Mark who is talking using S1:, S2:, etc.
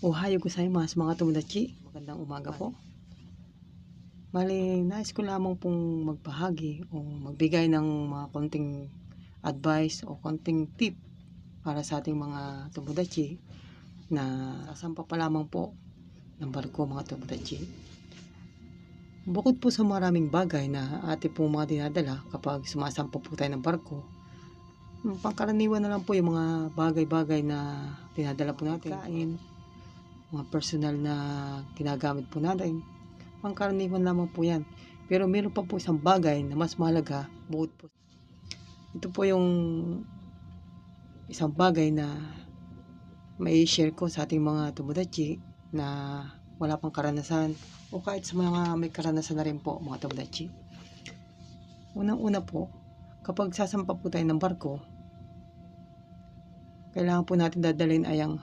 S1: Ohayo gozaimasu mga tomodachi. Magandang umaga po. Bali, nais ko lamang pong magbahagi o magbigay ng mga konting advice o konting tip para sa ating mga tomodachi na sasampa pa lamang po ng barko mga tomodachi. Bukod po sa maraming bagay na ating pong mga dinadala kapag sumasampa po tayo ng barko, pangkaraniwan na lang po yung mga bagay-bagay na dinadala po natin. Kain, mga personal na ginagamit po natin, pangkaraniwan lamang po yan. Pero meron pa po isang bagay na mas mahalaga bukod po. Ito po yung isang bagay na may share ko sa ating mga tomodachi na wala pang karanasan o kahit sa mga may karanasan na rin po mga tomodachi. Unang-una po, kapag sasampa po tayo ng barko, kailangan po natin dadalhin ay ang